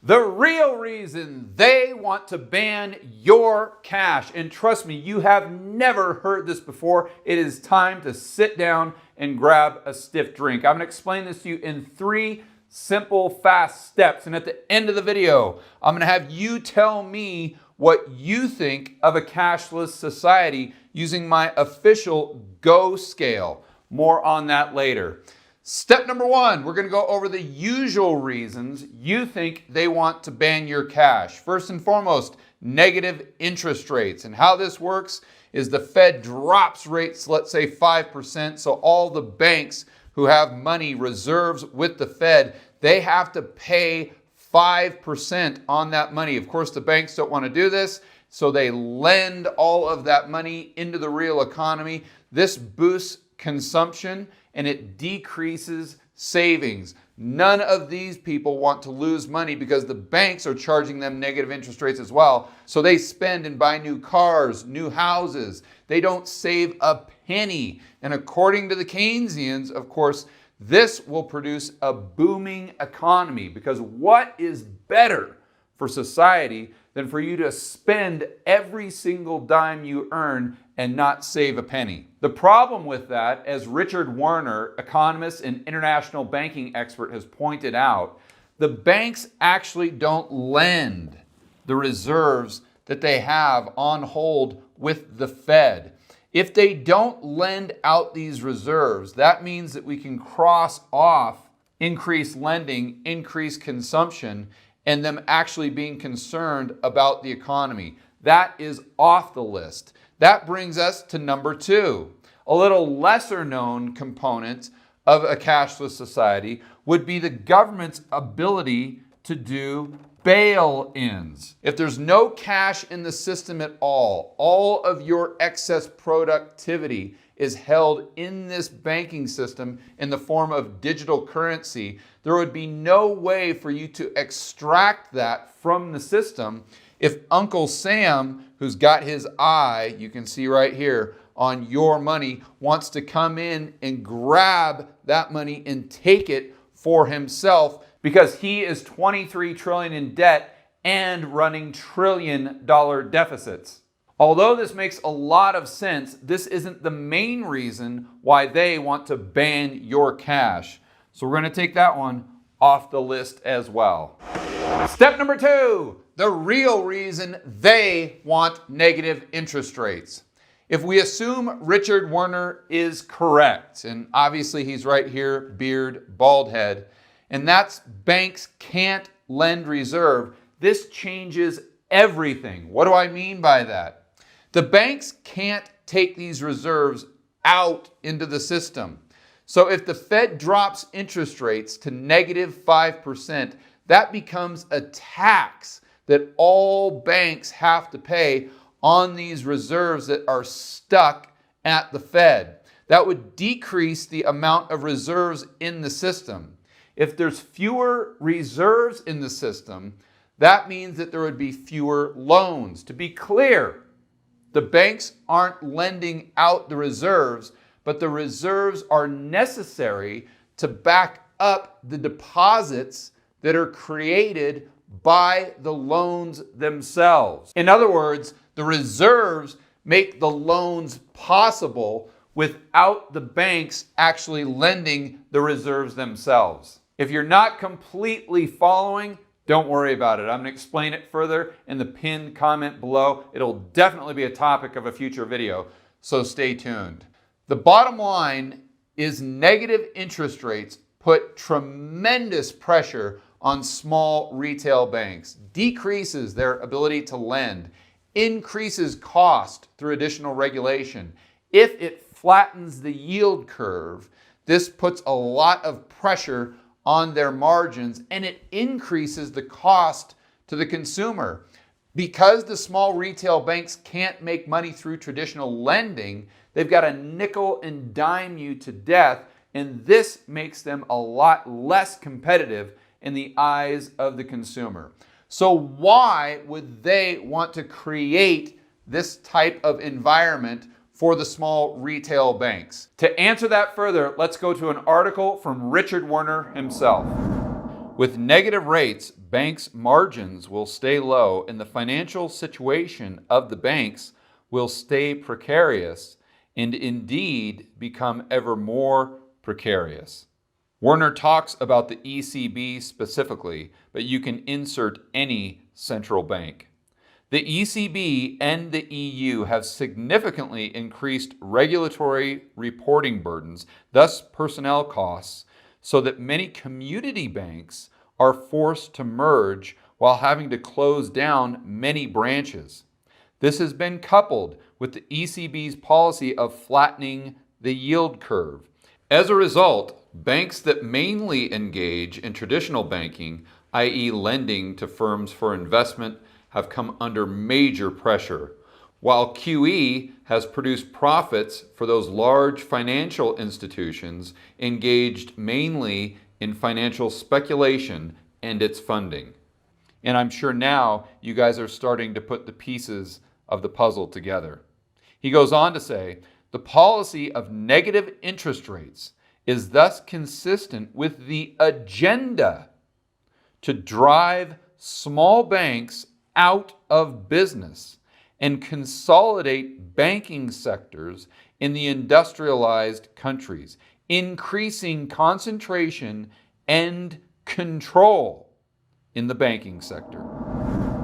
The real reason they want to ban your cash, and trust me, you have never heard this before, it is time to sit down and grab a stiff drink. I'm going to explain this to you in 3 simple, fast steps. And at the end of the video, I'm going to have you tell me what you think of a cashless society using my official Go scale. More on that later. Step number 1, we're going to go over the usual reasons you think they want to ban your cash. First and foremost, negative interest rates. And how this works is the Fed drops rates, let's say 5%, so all the banks who have money reserves with the Fed, they have to pay 5% on that money. Of course, the banks don't want to do this, so they lend all of that money into the real economy. This boosts consumption and it decreases savings. None of these people want to lose money because the banks are charging them negative interest rates as well. So they spend and buy new cars, new houses. They don't save a penny. And according to the Keynesians, of course, this will produce a booming economy, because what is better for society than for you to spend every single dime you earn and not save a penny? The problem with that, as Richard Werner, economist and international banking expert, has pointed out, the banks actually don't lend the reserves that they have on hold with the Fed. If they don't lend out these reserves, that means that we can cross off increased lending, increased consumption, and them actually being concerned about the economy. That is off the list. That brings us to number 2. A little lesser known component of a cashless society would be the government's ability to do bail-ins. If there's no cash in the system at all of your excess productivity is held in this banking system in the form of digital currency, there would be no way for you to extract that from the system if Uncle Sam, who's got his eye, you can see right here, on your money, wants to come in and grab that money and take it for himself, because he is $23 trillion in debt and running $1 trillion deficits. Although this makes a lot of sense, this isn't the main reason why they want to ban your cash. So we're going to take that one off the list as well. Step number 2, the real reason they want negative interest rates. If we assume Richard Werner is correct, and obviously he's right here, beard, bald head, and that's banks can't lend reserve, this changes everything. What do I mean by that? The banks can't take these reserves out into the system. So if the Fed drops interest rates to negative 5%, that becomes a tax that all banks have to pay on these reserves that are stuck at the Fed. That would decrease the amount of reserves in the system. If there's fewer reserves in the system, that means that there would be fewer loans. To be clear, the banks aren't lending out the reserves, but the reserves are necessary to back up the deposits that are created by the loans themselves. In other words, the reserves make the loans possible without the banks actually lending the reserves themselves. If you're not completely following, don't worry about it. I'm going to explain it further in the pinned comment below. It'll definitely be a topic of a future video, so stay tuned. The bottom line is negative interest rates put tremendous pressure on small retail banks, decreases their ability to lend, increases cost through additional regulation. If it flattens the yield curve, this puts a lot of pressure on their margins, and it increases the cost to the consumer. Because the small retail banks can't make money through traditional lending, they've got to nickel and dime you to death, and this makes them a lot less competitive in the eyes of the consumer. So why would they want to create this type of environment for the small retail banks? To answer that further, let's go to an article from Richard Werner himself. With negative rates, banks' margins will stay low and the financial situation of the banks will stay precarious and indeed become ever more precarious. Werner talks about the ECB specifically, but you can insert any central bank. The ECB and the EU have significantly increased regulatory reporting burdens, thus personnel costs, so that many community banks are forced to merge while having to close down many branches. This has been coupled with the ECB's policy of flattening the yield curve. As a result, banks that mainly engage in traditional banking, i.e. lending to firms for investment, have come under major pressure, while QE has produced profits for those large financial institutions engaged mainly in financial speculation and its funding. And I'm sure now you guys are starting to put the pieces of the puzzle together. He goes on to say, the policy of negative interest rates is thus consistent with the agenda to drive small banks out of business and consolidate banking sectors in the industrialized countries, increasing concentration and control in the banking sector.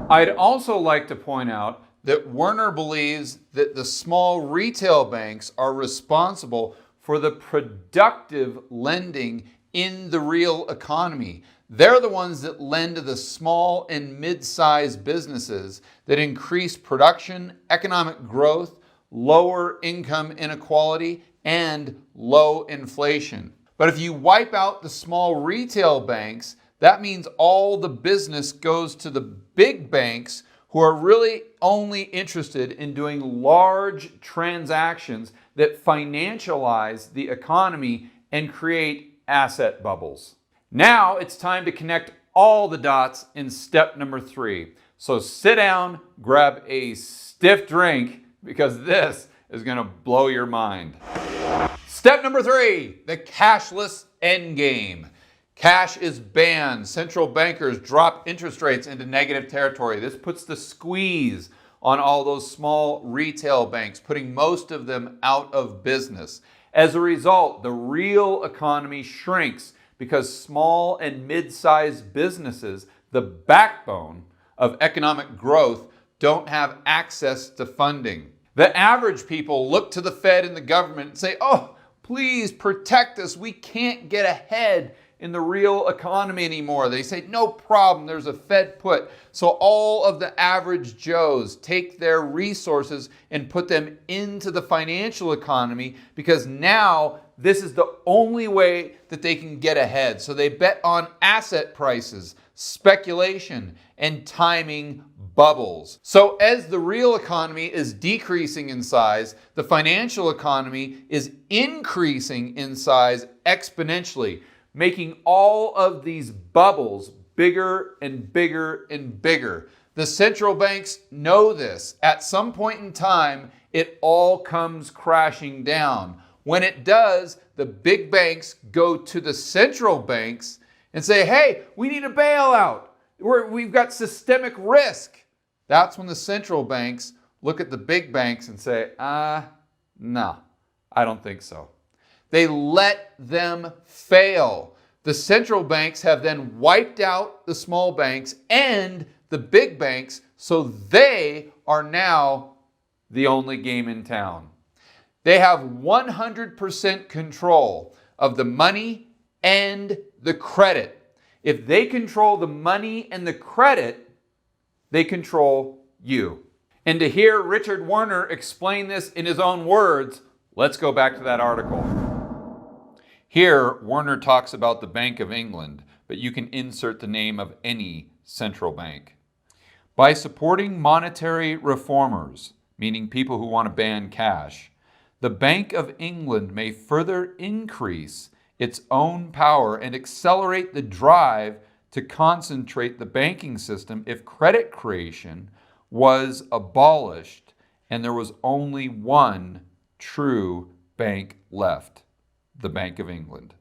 I'd also like to point out that Werner believes that the small retail banks are responsible for the productive lending in the real economy. They're the ones that lend to the small and mid-sized businesses that increase production, economic growth, lower income inequality, and low inflation. But if you wipe out the small retail banks, that means all the business goes to the big banks who are really only interested in doing large transactions that financialize the economy and create asset bubbles. Now it's time to connect all the dots in step number 3. So sit down, grab a stiff drink, because this is going to blow your mind. Step number 3, the cashless endgame. Cash is banned. Central bankers drop interest rates into negative territory. This puts the squeeze on all those small retail banks, putting most of them out of business. As a result, the real economy shrinks because small and mid-sized businesses, the backbone of economic growth, don't have access to funding. The average people look to the Fed and the government and say, oh, please protect us. We can't get ahead in the real economy anymore. They say, no problem, there's a Fed put. So all of the average Joes take their resources and put them into the financial economy because now this is the only way that they can get ahead. So they bet on asset prices, speculation, and timing bubbles. So as the real economy is decreasing in size, the financial economy is increasing in size exponentially, making all of these bubbles bigger and bigger and bigger. The central banks know this. At some point in time, it all comes crashing down. When it does, the big banks go to the central banks and say, hey, we need a bailout. We've got systemic risk. That's when the central banks look at the big banks and say, no, I don't think so. They let them fail. The central banks have then wiped out the small banks and the big banks, so they are now the only game in town. They have 100% control of the money and the credit. If they control the money and the credit, they control you. And to hear Richard Werner explain this in his own words, let's go back to that article. Here, Werner talks about the Bank of England, but you can insert the name of any central bank. By supporting monetary reformers, meaning people who want to ban cash, the Bank of England may further increase its own power and accelerate the drive to concentrate the banking system if credit creation was abolished and there was only one true bank left, the Bank of England.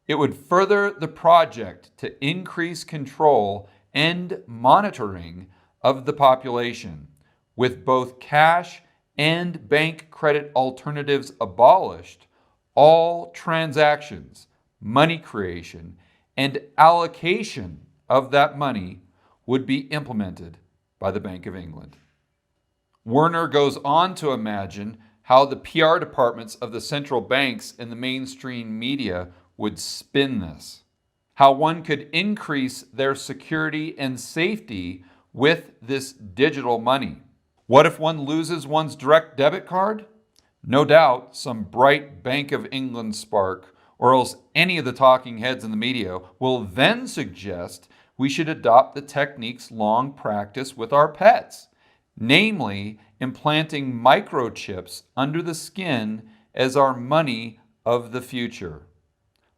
It would further the project to increase control and monitoring of the population, with both cash and bank credit alternatives abolished. All transactions, money creation, and allocation of that money would be implemented by the Bank of England. Werner goes on to imagine how the PR departments of the central banks and the mainstream media would spin this, how one could increase their security and safety with this digital money. What if one loses one's direct debit card? No doubt some bright Bank of England spark, or else any of the talking heads in the media, will then suggest we should adopt the techniques long practiced with our pets, namely implanting microchips under the skin as our money of the future.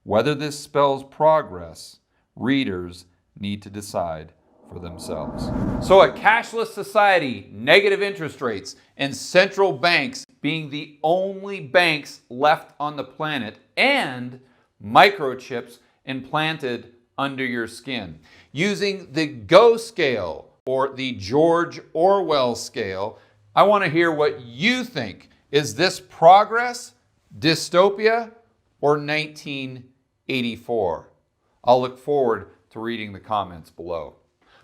Whether this spells progress, readers need to decide for themselves. So a cashless society, negative interest rates, and central banks being the only banks left on the planet, and microchips implanted under your skin. Using the GO scale, or the George Orwell scale, I want to hear what you think. Is this progress, dystopia, or 1984? I'll look forward to reading the comments below.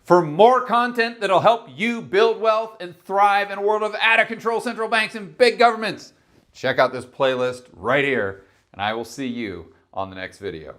For more content that'll help you build wealth and thrive in a world of out-of-control central banks and big governments, check out this playlist right here, and I will see you on the next video.